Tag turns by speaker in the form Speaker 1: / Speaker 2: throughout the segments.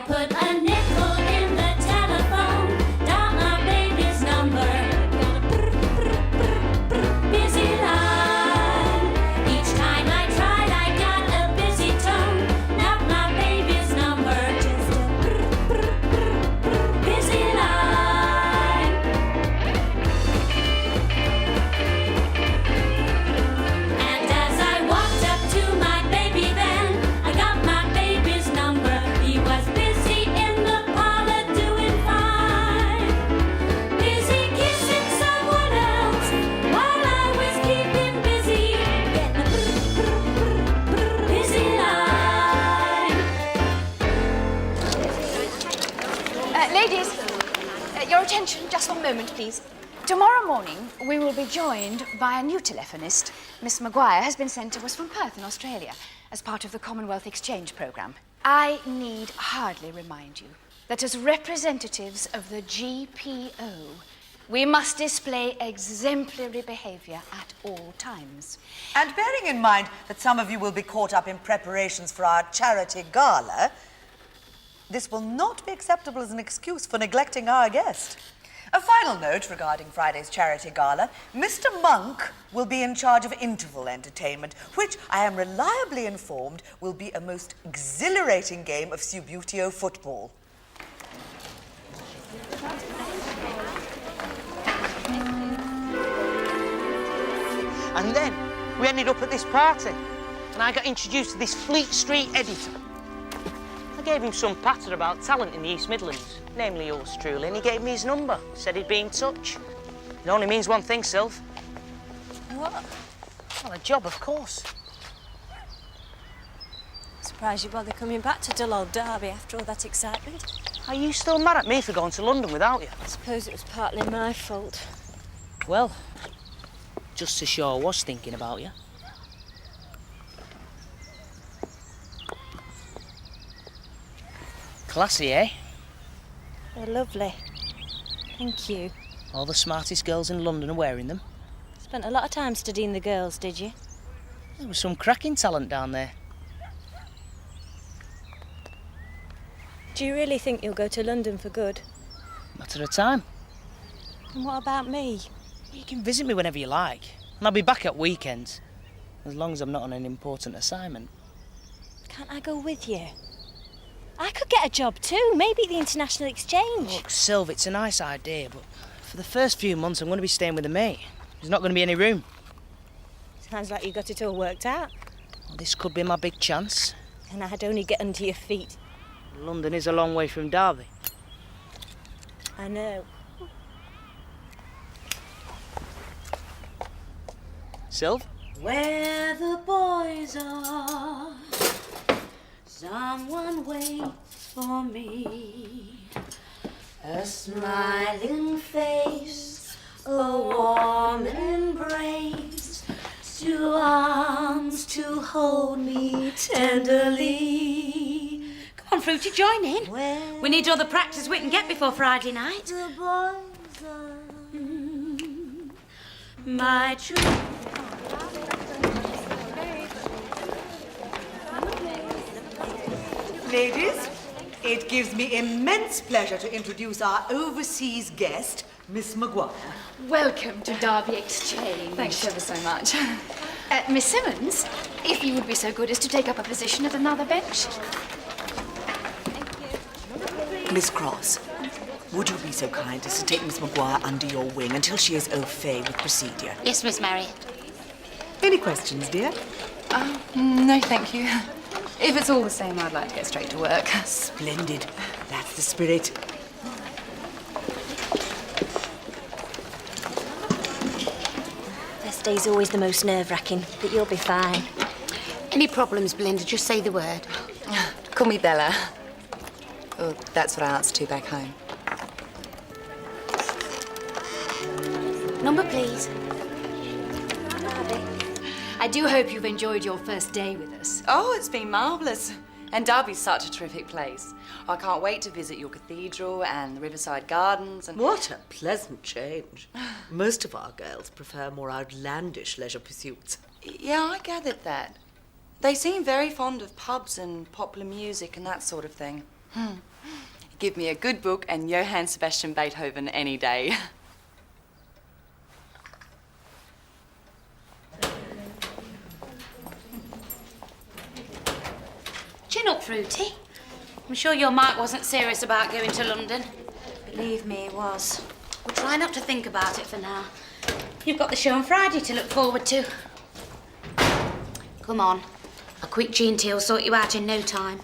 Speaker 1: put a nickel in the telephone, dial my baby's number. Got a busy line. Each time I tried, I got a busy tone. Not my baby's number, just a busy line. And as I walked up to my baby then, I got my baby's number. He was busy in the parlor doing fine. Busy kissing someone else while I was keeping busy getting a busy line.
Speaker 2: Ladies, your attention just one moment, please. Tomorrow morning, we will be joined by a new telephonist. Miss Maguire has been sent to us from Perth in Australia as part of the Commonwealth Exchange Programme. I need hardly remind you that as representatives of the GPO, we must display exemplary behaviour at all times.
Speaker 3: And bearing in mind that some of you will be caught up in preparations for our charity gala, this will not be acceptable as an excuse for neglecting our guest. A final note regarding Friday's charity gala. Mr. Monk will be in charge of interval entertainment, which I am reliably informed will be a most exhilarating game of Subutio football.
Speaker 4: And then we ended up at this party, and I got introduced to this Fleet Street editor. I gave him some patter about talent in the East Midlands, namely yours truly, and he gave me his number, said he'd be in touch. It only means one thing, Sylv.
Speaker 5: What?
Speaker 4: Well, a job, of course.
Speaker 5: Surprised you bother coming back to dull old Derby after all that excitement.
Speaker 4: Are you still mad at me for going to London without you?
Speaker 5: I suppose it was partly my fault.
Speaker 4: Well, just as sure was thinking about you. Classy, eh?
Speaker 5: They're lovely. Thank you.
Speaker 4: All the smartest girls in London are wearing them.
Speaker 5: Spent a lot of time studying the girls, did you?
Speaker 4: There was some cracking talent down there.
Speaker 5: Do you really think you'll go to London for good?
Speaker 4: Matter of time.
Speaker 5: And what about me?
Speaker 4: You can visit me whenever you like, and I'll be back at weekends, as long as I'm not on an important assignment.
Speaker 5: Can't I go with you? I could get a job too, maybe at the International Exchange.
Speaker 4: Look, Sylv, it's a nice idea, but for the first few months I'm going to be staying with a mate. There's not going to be any room.
Speaker 5: Sounds like you got it all worked out.
Speaker 4: Well, this could be my big chance.
Speaker 5: And I'd only get under your feet.
Speaker 4: London is a long way from Derby.
Speaker 5: I know.
Speaker 4: Sylv?
Speaker 1: Where the boys are, someone waits for me. A smiling face, a warm embrace, two arms to hold me tenderly.
Speaker 6: Come on, Fruity, join in. We need all the practice we can get before Friday night.
Speaker 1: The boys are my true.
Speaker 3: Ladies, it gives me immense pleasure to introduce our overseas guest, Miss Maguire.
Speaker 2: Welcome to Derby Exchange. Thanks ever so much. Miss Simmons, if you would be so good as to take up a position at another bench.
Speaker 3: Miss Cross, would you be so kind as to take Miss Maguire under your wing until she is au fait with procedure?
Speaker 6: Yes, Miss Marriott.
Speaker 3: Any questions, dear?
Speaker 2: No, thank you. If it's all the same, I'd like to get straight to work.
Speaker 3: Splendid. That's the spirit.
Speaker 5: First day's always the most nerve-wracking, but you'll be fine.
Speaker 6: Any problems, Belinda, just say the word.
Speaker 7: Call me Bella. Oh, that's what I answer to back home.
Speaker 6: Number, please. I do hope you've enjoyed your first day with us.
Speaker 7: Oh, it's been marvellous. And Derby's such a terrific place. I can't wait to visit your cathedral and the Riverside Gardens and...
Speaker 8: What a pleasant change. Most of our girls prefer more outlandish leisure pursuits.
Speaker 7: Yeah, I gathered that. They seem very fond of pubs and popular music and that sort of thing. Give me a good book and Johann Sebastian Beethoven any day.
Speaker 6: Chin up, Fruity. I'm sure your Mike wasn't serious about going to London.
Speaker 5: Believe me, it was.
Speaker 6: We'll try not to think about it for now. You've got the show on Friday to look forward to. Come on. A quick G&T will sort you out in no time.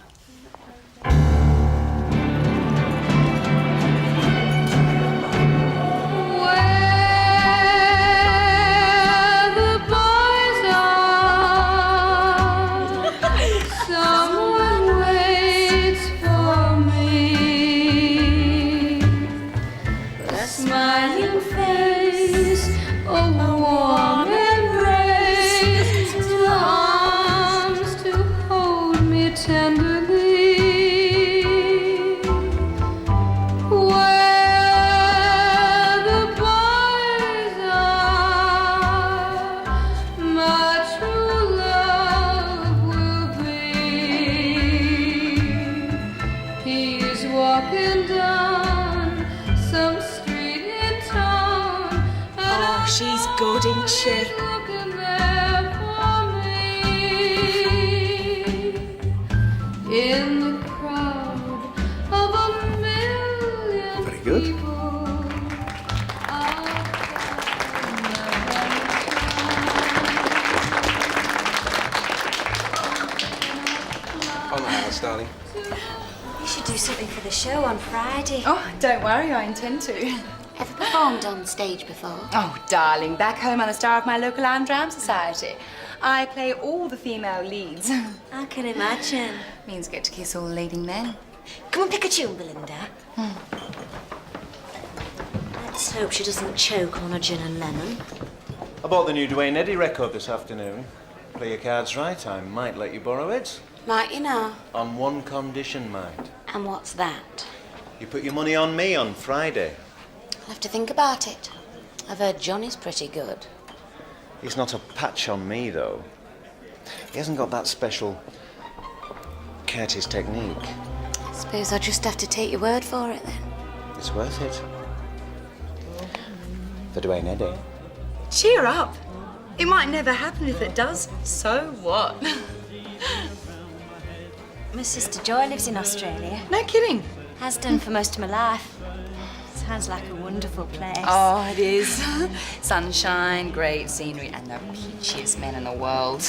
Speaker 5: She's good, isn't she?
Speaker 9: Very good. On the house, darling.
Speaker 5: You should do something for the show on Friday.
Speaker 7: Oh, don't worry, I intend to.
Speaker 6: Ever performed on stage before?
Speaker 7: Oh, darling, back home I'm the star of my local Dram Society. I play all the female leads.
Speaker 5: I can imagine.
Speaker 7: Means get to kiss all the leading men.
Speaker 5: Come and pick a tune, Belinda. Let's hope she doesn't choke on a gin and lemon.
Speaker 10: I bought the new Dwayne Eddy record this afternoon. Play your cards right, I might let you borrow it.
Speaker 6: Might you know?
Speaker 10: On one condition, mind.
Speaker 6: And what's that?
Speaker 10: You put your money on me on Friday.
Speaker 6: I'll have to think about it. I've heard Johnny's pretty good.
Speaker 10: He's not a patch on me, though. He hasn't got that special Curtis technique.
Speaker 6: I suppose I'll just have to take your word for it, then.
Speaker 10: It's worth it. For Dwayne Eddy.
Speaker 7: Cheer up. It might never happen. If it does, so what?
Speaker 5: My sister Joy lives in Australia.
Speaker 7: No kidding.
Speaker 5: Has done for most of my life. Sounds like a wonderful place.
Speaker 7: Oh, it is. Sunshine, great scenery, and the peachiest men in the world.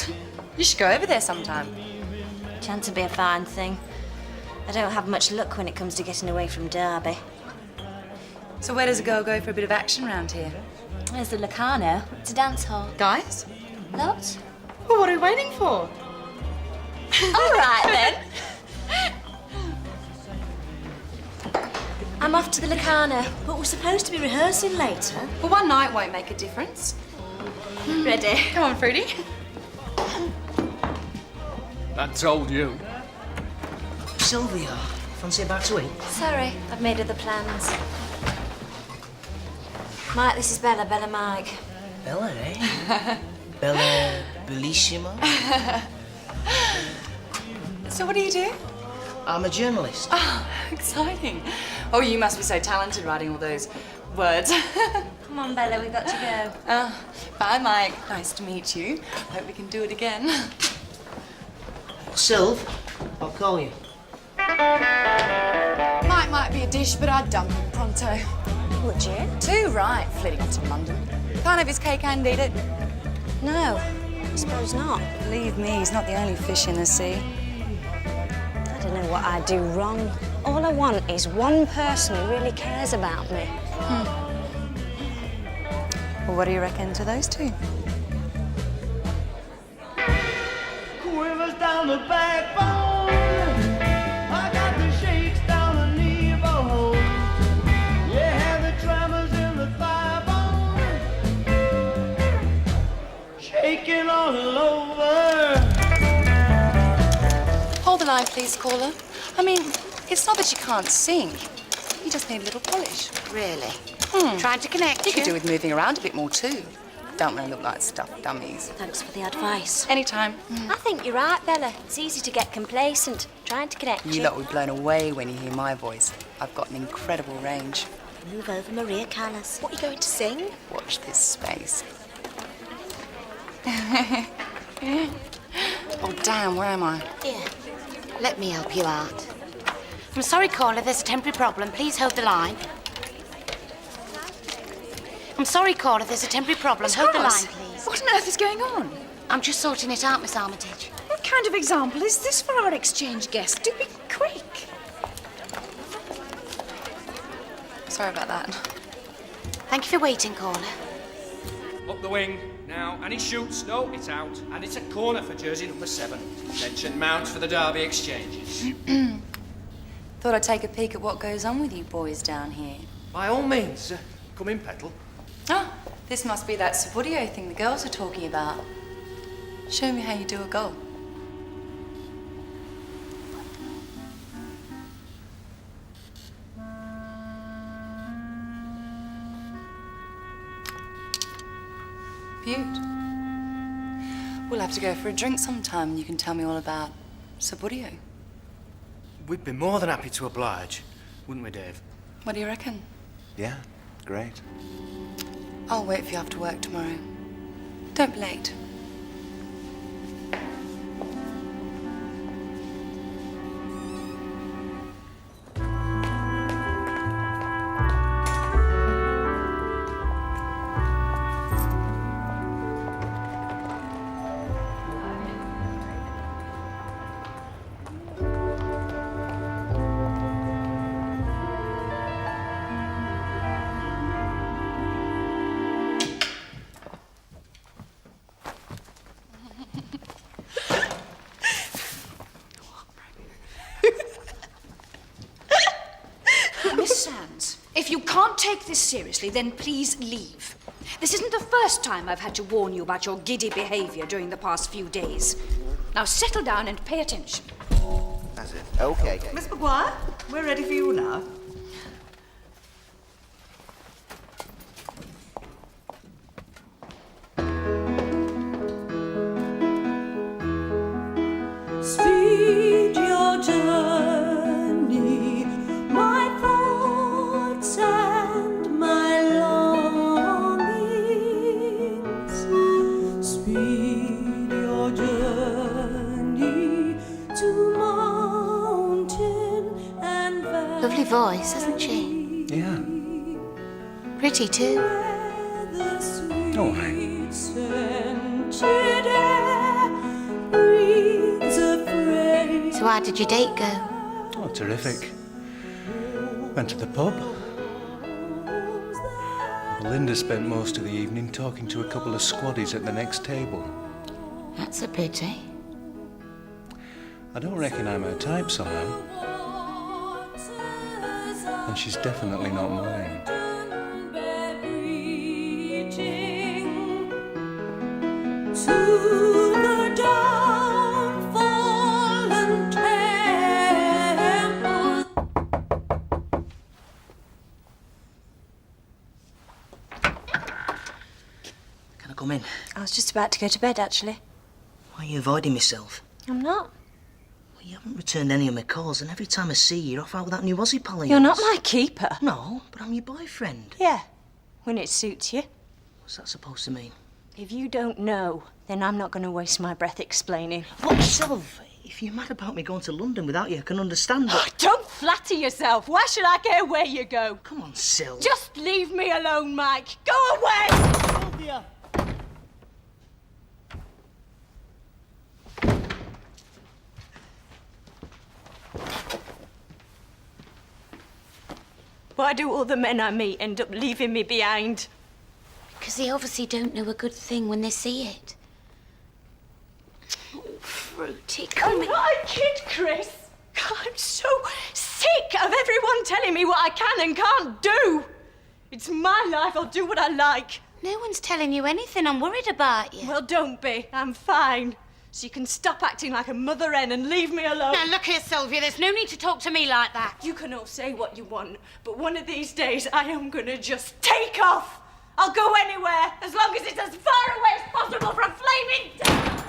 Speaker 7: You should go over there sometime.
Speaker 5: Chance to be a fine thing. I don't have much luck when it comes to getting away from Derby.
Speaker 7: So where does a girl go for a bit of action around here?
Speaker 5: There's the Locarno. It's a dance hall.
Speaker 7: Guys?
Speaker 5: Lots?
Speaker 7: Well, what are we waiting for?
Speaker 5: All right, then. I'm off to the Locarno, but we're supposed to be rehearsing later.
Speaker 7: Well, one night won't make a difference.
Speaker 5: Ready?
Speaker 7: Come on, Fruity.
Speaker 9: That told you.
Speaker 11: Sylvia, fancy a bite to eat?
Speaker 5: Sorry, I've made other plans. Mike, this is Bella. Bella Mike.
Speaker 11: Bella, eh? Bella Bellissima.
Speaker 7: So what do you do?
Speaker 11: I'm a journalist.
Speaker 7: Oh, exciting. Oh, you must be so talented writing all those words.
Speaker 5: Come on, Bella, we've got to go.
Speaker 7: Bye, Mike. Nice to meet you. Hope we can do it again.
Speaker 11: Sylv, I'll call you.
Speaker 7: Mike might be a dish, but I'd dump him pronto.
Speaker 5: Would you?
Speaker 7: Too right, flitting to London. Can't have his cake and eat it.
Speaker 5: No, I suppose not.
Speaker 7: Believe me, he's not the only fish in the sea.
Speaker 5: I don't know what I'd do wrong. All I want is one person who really cares about me.
Speaker 7: Well, what do you reckon to those two?
Speaker 12: Quivers down the backbone. I got the shakes down the knee bone. Yeah, the tremors in the thigh bone. Shaking all over.
Speaker 7: Hold the line, please, caller. I mean, it's not that you can't sing. You just need a little polish.
Speaker 6: Really?
Speaker 7: Trying to connect you. Could do with moving around a bit more, too. Don't want to look like stuffed dummies.
Speaker 5: Thanks for the advice.
Speaker 7: Anytime.
Speaker 5: I think you're right, Bella. It's easy to get complacent, trying to connect
Speaker 7: You lot will be blown away when you hear my voice. I've got an incredible range.
Speaker 5: Move over, Maria Callas. What are you going to sing?
Speaker 7: Watch this space. Oh, damn, where am I?
Speaker 6: Here, let me help you out. I'm sorry, caller, there's a temporary problem. Please hold the line. I'm sorry, caller, there's a temporary problem. Hold the line, please.
Speaker 2: What on earth is going on?
Speaker 6: I'm just sorting it out, Miss Armitage.
Speaker 2: What kind of example is this for our exchange guest? Do be quick.
Speaker 7: Sorry about that.
Speaker 6: Thank you for waiting, caller.
Speaker 9: Up the wing. Now, and he shoots. No, it's out. And it's a corner for jersey number 7. Attention mounts for the Derby exchanges.
Speaker 7: Thought I'd take a peek at what goes on with you boys down here.
Speaker 9: By all means, come in, Petal.
Speaker 7: Oh, this must be that Subudio thing the girls are talking about. Show me how you do a goal. Beaut. We'll have to go for a drink sometime and you can tell me all about Subudio.
Speaker 9: We'd be more than happy to oblige, wouldn't we, Dave?
Speaker 7: What do you reckon?
Speaker 10: Yeah, great.
Speaker 7: I'll wait for you after work tomorrow. Don't be late.
Speaker 2: Miss Sands, if you can't take this seriously, then please leave. This isn't the first time I've had to warn you about your giddy behaviour during the past few days. Now settle down and pay attention.
Speaker 11: That's it. Okay.
Speaker 3: Miss Maguire, we're ready for you now.
Speaker 1: Speed your journey, my thoughts and my longings. Speed your journey to mountain and valley.
Speaker 6: Lovely voice, hasn't she?
Speaker 10: Yeah.
Speaker 6: Pretty, too.
Speaker 10: All right.
Speaker 1: Scented air breathes a fragrance.
Speaker 6: So how did your date go?
Speaker 9: Oh, terrific. Went to the pub. Belinda spent most of the evening talking to a couple of squaddies at the next table.
Speaker 6: That's a pity.
Speaker 9: I don't reckon I'm her type somehow. And she's definitely not mine.
Speaker 1: To the downfallen temple.
Speaker 11: Can I come in?
Speaker 5: I was just about to go to bed, actually.
Speaker 11: Why are you avoiding myself?
Speaker 5: I'm not.
Speaker 11: Well, you haven't returned any of my calls, and every time I see you, you're off out with that new Aussie pal of
Speaker 5: You're not
Speaker 11: yours.
Speaker 5: my keeper.
Speaker 11: No, but I'm your boyfriend.
Speaker 5: Yeah, when it suits you.
Speaker 11: What's that supposed to mean?
Speaker 5: If you don't know, then I'm not going to waste my breath explaining.
Speaker 11: Look, Sylv, if you're mad about me going to London without you, I can understand, but...
Speaker 5: Don't flatter yourself. Why should I care where you go?
Speaker 11: Come on, Sylv.
Speaker 5: Just leave me alone, Mike. Go away!
Speaker 11: Sylvia!
Speaker 5: Why do all the men I meet end up leaving me behind?
Speaker 6: Because they obviously don't know a good thing when they see it. Oh, Fruity, come
Speaker 5: I'm not a kid, Chris. I'm so sick of everyone telling me what I can and can't do. It's my life. I'll do what I like.
Speaker 6: No one's telling you anything. I'm worried about you.
Speaker 5: Well, don't be. I'm fine. So you can stop acting like a mother hen and leave me alone.
Speaker 6: Now, look here, Sylvia. There's no need to talk to me like that.
Speaker 5: You can all say what you want, but one of these days I am gonna just take off. I'll go anywhere, as long as it's as far away as possible from flaming death.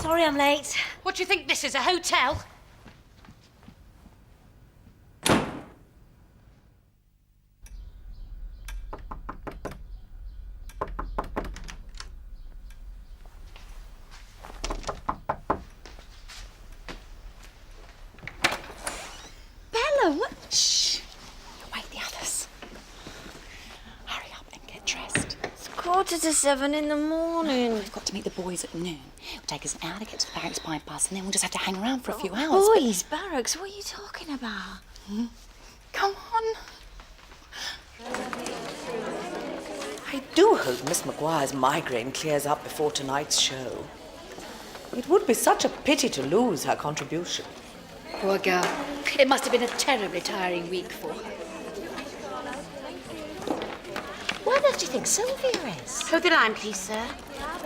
Speaker 6: Sorry I'm late.
Speaker 1: What do you think this is, a hotel?
Speaker 5: Bella, what?
Speaker 7: Shh. Wake the others. Hurry up and get dressed.
Speaker 5: It's 6:45 in the morning.
Speaker 7: We've got to meet the boys at noon. It'll take us an hour to get to the barracks by bus, and then we'll just have to hang around for a few hours.
Speaker 5: Boys, barracks, what are you talking about?
Speaker 7: Come on.
Speaker 8: I do hope Miss Maguire's migraine clears up before tonight's show. It would be such a pity to lose her contribution.
Speaker 2: Poor girl. It must have been a terribly tiring week for her.
Speaker 6: Where do you think Sylvia is? Hold the line, please, sir.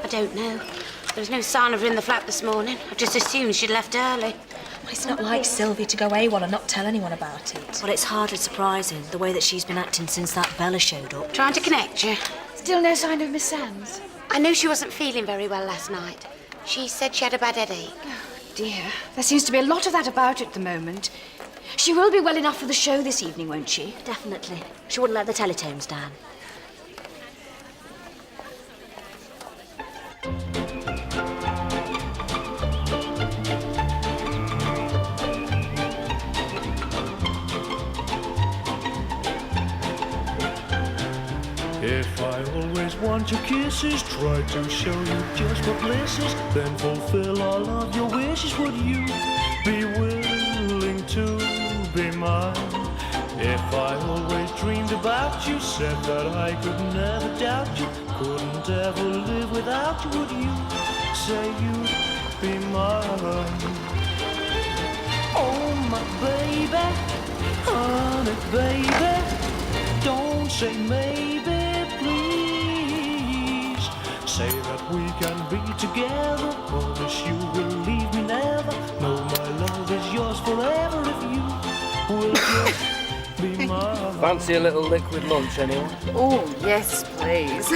Speaker 6: I don't know. There was no sign of her in the flat this morning. I just assumed she'd left early.
Speaker 13: Well, it's not like Sylvie to go AWOL and not tell anyone about it.
Speaker 6: Well, it's hardly surprising, the way that she's been acting since that Bella showed up. Trying to connect you.
Speaker 2: Still no sign of Miss Sands?
Speaker 6: I know she wasn't feeling very well last night. She said she had a bad headache.
Speaker 2: Oh, dear. There seems to be a lot of that about at the moment. She will be well enough for the show this evening, won't she?
Speaker 6: Definitely. She wouldn't let the teletones down.
Speaker 12: If I always want your kisses, try to show you just what bliss is, then fulfill all of your wishes. Would you be willing to be mine? If I always dreamed about you, said that I could never doubt you, couldn't ever live without you, would you say you'd be mine? Oh, my baby, honey, baby, don't say maybe. Please say that we can be together. Promise you will leave me never. No, my love is yours forever if you will just be mine.
Speaker 9: Fancy a little liquid lunch, anyone?
Speaker 7: Oh, yes, please.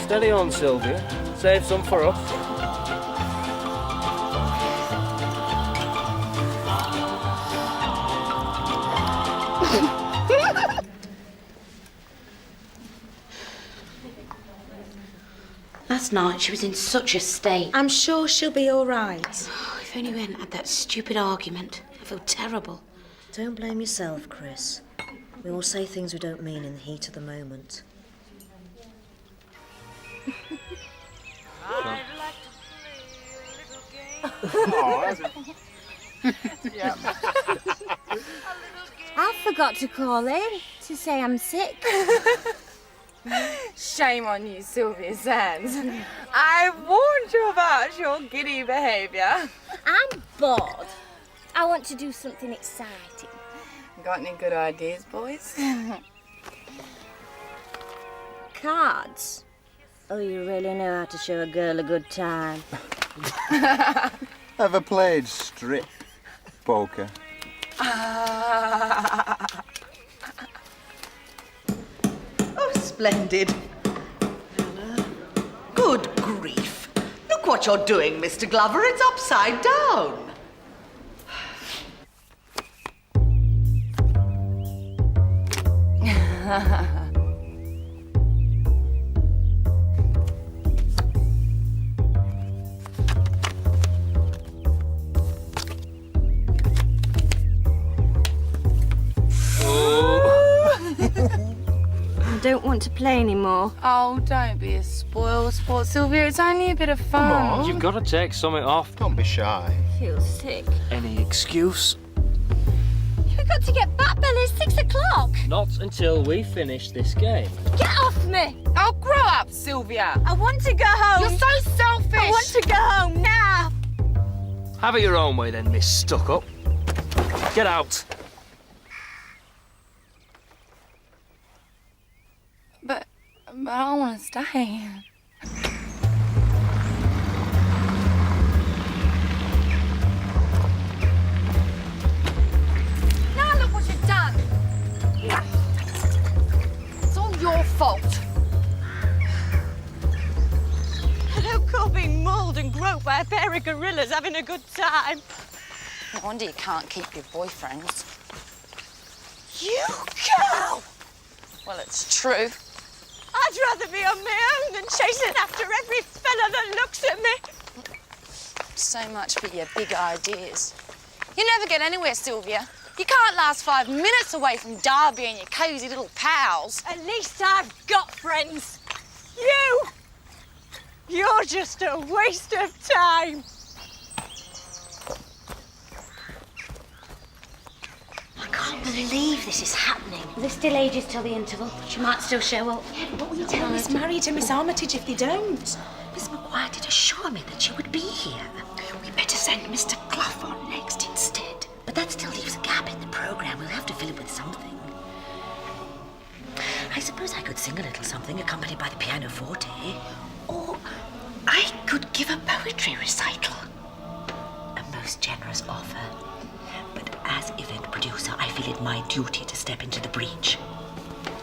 Speaker 9: Steady on, Sylvia. Save some for us.
Speaker 6: Last night she was in such a state.
Speaker 13: I'm sure she'll be all right.
Speaker 6: Oh, if only we hadn't had that stupid argument. I feel terrible.
Speaker 14: Don't blame yourself, Chris. We all say things we don't mean in the heat of the moment.
Speaker 5: I forgot to call in to say I'm sick.
Speaker 7: Shame on you, Sylvia Sands. I warned you about your giddy behaviour.
Speaker 5: I'm bored. I want to do something exciting.
Speaker 7: Got any good ideas, boys?
Speaker 5: Cards. Oh, you really know how to show a girl a good time.
Speaker 15: Ever played strip poker?
Speaker 3: Oh, splendid. Good grief. Look what you're doing, Mr. Glover. It's upside down.
Speaker 5: I don't want to play anymore.
Speaker 7: Oh, don't be a spoil sport, Sylvia. It's only a bit of fun.
Speaker 9: You've got to take something off.
Speaker 15: Don't be shy.
Speaker 5: I feel sick.
Speaker 9: Any excuse?
Speaker 5: We've got to get back, Bella. It's 6 o'clock.
Speaker 9: Not until we finish this game.
Speaker 5: Get off me.
Speaker 7: Oh, grow up, Sylvia.
Speaker 5: I want to go home.
Speaker 7: You're so selfish.
Speaker 5: I want to go home now.
Speaker 9: Have it your own way then, Miss Stuck-Up. Get out.
Speaker 7: But I want to stay.
Speaker 2: fault.
Speaker 5: Don't call me mauled and groped by a pair of gorillas having a good time.
Speaker 7: No wonder you can't keep your boyfriends.
Speaker 5: You girl!
Speaker 7: Well, it's true.
Speaker 5: I'd rather be on my own than chasing after every fella that looks at me.
Speaker 7: So much for your big ideas. You never get anywhere, Sylvia. You can't last 5 minutes away from Darby and your cosy little pals.
Speaker 5: At least I've got friends. You're just a waste of time.
Speaker 6: I can't believe this is happening. There's still ages till the interval. She might still show up.
Speaker 13: Yeah, but what will you tell Miss Marriott and Miss Armitage if they don't? Miss Maguire did assure me that she would be here. We better send Mr. Clough on next instead.
Speaker 6: But that still leaves a gap in the programme. We'll have to fill it with something. I suppose I could sing a little something accompanied by the pianoforte.
Speaker 13: Or I could give a poetry recital.
Speaker 6: A most generous offer. But as event producer, I feel it my duty to step into the breach.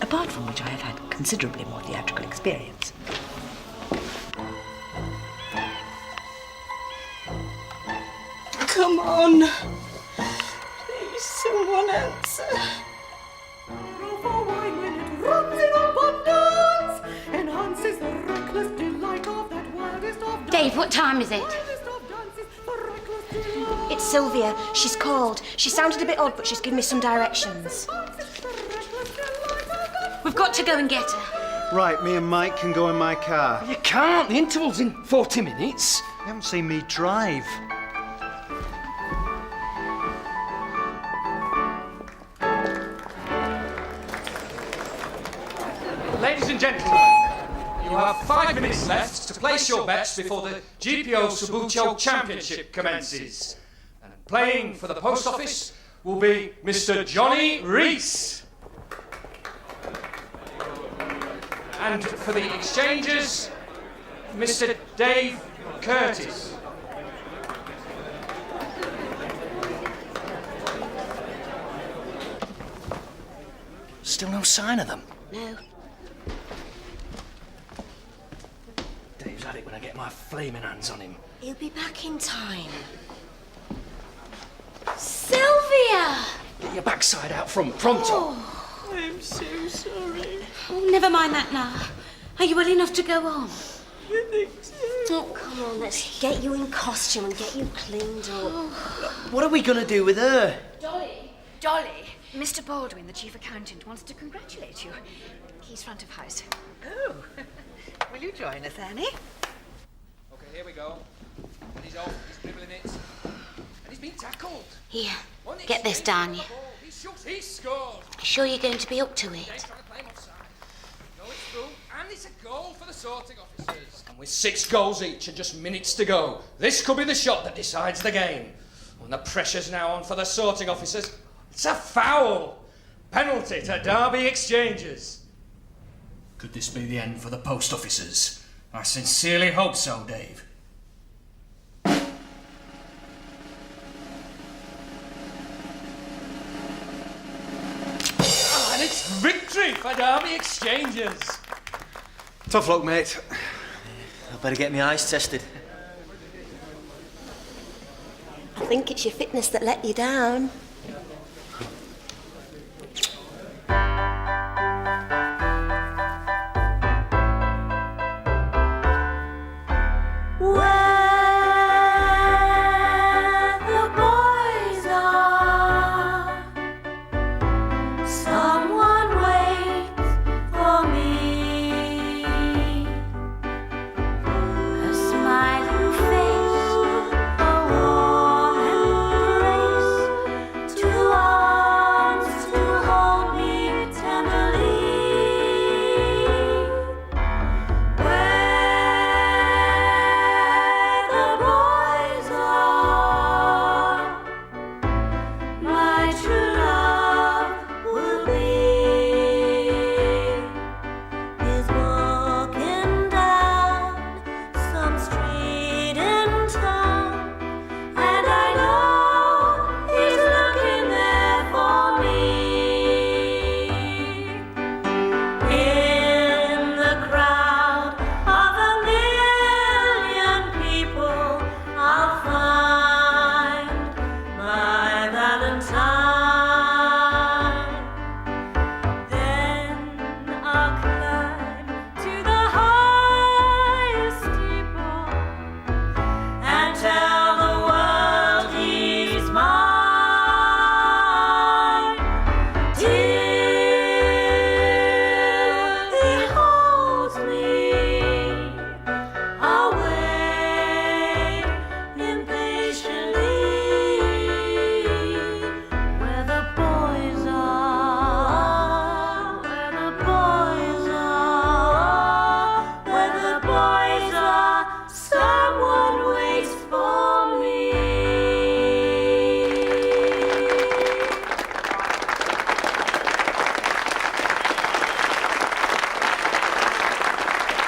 Speaker 6: Apart from which I have had considerably more theatrical experience.
Speaker 5: Come on. Please, someone answer.
Speaker 6: Dave, what time is it?
Speaker 13: It's Sylvia. She's called. She sounded a bit odd, but she's given me some directions.
Speaker 6: We've got to go and get her.
Speaker 16: Right, me and Mike can go in my car.
Speaker 9: You can't. The interval's in 40 minutes.
Speaker 16: You haven't seen me drive.
Speaker 9: Ladies and gentlemen, you have 5 minutes left to place your bets before the GPO Subbuteo Championship commences. And playing for the post office will be Mr. Johnny Reese. And for the exchangers, Mr. Dave Curtis.
Speaker 4: Still no sign of them.
Speaker 6: No.
Speaker 4: Dave's had it when I get my flaming hands on him.
Speaker 6: He'll be back in time. Sylvia!
Speaker 4: Get your backside out front, pronto.
Speaker 5: I'm so sorry.
Speaker 6: Oh, never mind that now. Are you well enough to go on?
Speaker 5: I think so.
Speaker 6: Oh, come on, let's get you in costume and get you cleaned up.
Speaker 11: What are we going to do with her?
Speaker 2: Dolly, Mr. Baldwin, the chief accountant, wants to congratulate you. He's front of house.
Speaker 3: Oh, will you join us, Annie?
Speaker 9: Okay, here we go. And he's off, he's dribbling it. And he's been tackled.
Speaker 6: Here, get this down you.
Speaker 9: He shoots, he scored.
Speaker 6: Sure you're going to be up to it?
Speaker 9: Dave's trying to play him offside. No, it's through, and it's a goal for the sorting officers. And with 6 goals each and just minutes to go, this could be the shot that decides the game. And the pressure's now on for the sorting officers. It's a foul! Penalty to Derby Exchangers. Could this be the end for the post officers? I sincerely hope so, Dave. And it's victory for Derby Exchangers.
Speaker 16: Tough luck, mate.
Speaker 11: I better get my eyes tested.
Speaker 13: I think it's your fitness that let you down.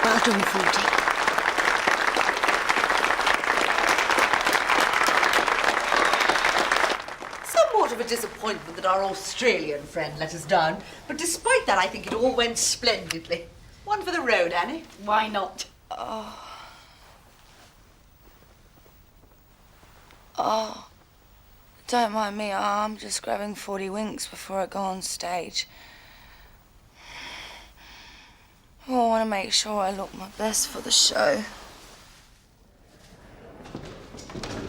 Speaker 6: Well done, Fruity.
Speaker 3: Somewhat of a disappointment that our Australian friend let us down, but despite that, I think it all went splendidly. One for the road, Annie. Why not?
Speaker 7: Oh, don't mind me. I'm just grabbing 40 winks before I go on stage. Oh, I want to make sure I look my best for the show.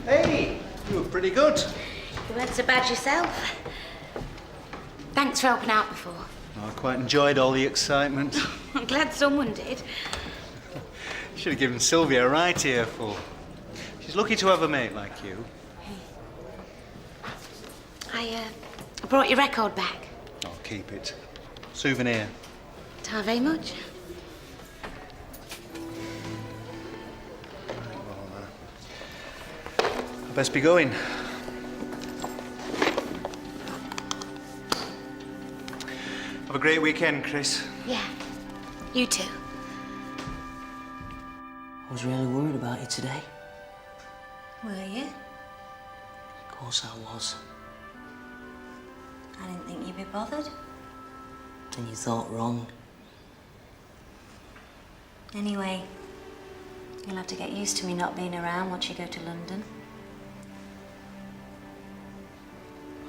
Speaker 16: Hey, you were pretty good.
Speaker 6: You weren't so bad yourself. Thanks for helping out before.
Speaker 16: I quite enjoyed all the excitement.
Speaker 6: I'm glad someone did.
Speaker 16: Should have given Sylvia a right earful. She's lucky to have a mate like you.
Speaker 6: I brought your record back.
Speaker 16: I'll keep it. Souvenir.
Speaker 6: Ta very much.
Speaker 16: I best be going. Have a great weekend, Chris.
Speaker 6: Yeah, you too.
Speaker 11: I was really worried about you today.
Speaker 14: Were you?
Speaker 11: Of course I was.
Speaker 14: I didn't think you'd be bothered.
Speaker 11: And you thought wrong.
Speaker 14: Anyway, you'll have to get used to me not being around once you go to London.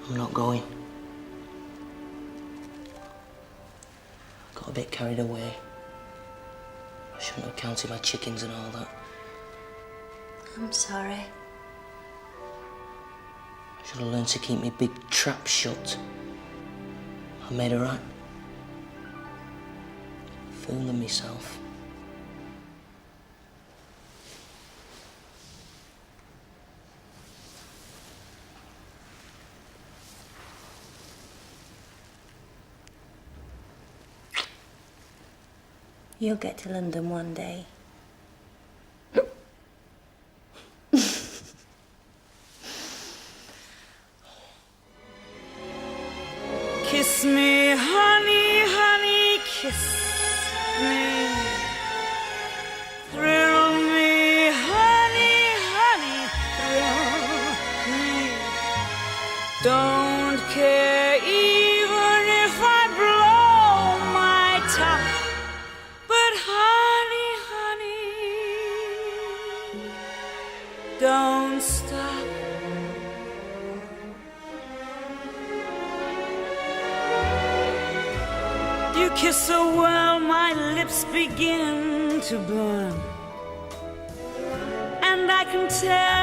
Speaker 11: I'm not going. Got a bit carried away. I shouldn't have counted my chickens and all that.
Speaker 14: I'm sorry.
Speaker 11: I should have learned to keep my big trap shut. I made it right. Fooling myself.
Speaker 14: You'll get to London one day.
Speaker 17: Kiss me, honey, honey, kiss me. Thrill me, honey, honey, thrill me. Don't care even if I blow my top. But honey, honey, don't stop. You kiss so well, my lips begin to burn, and I can tell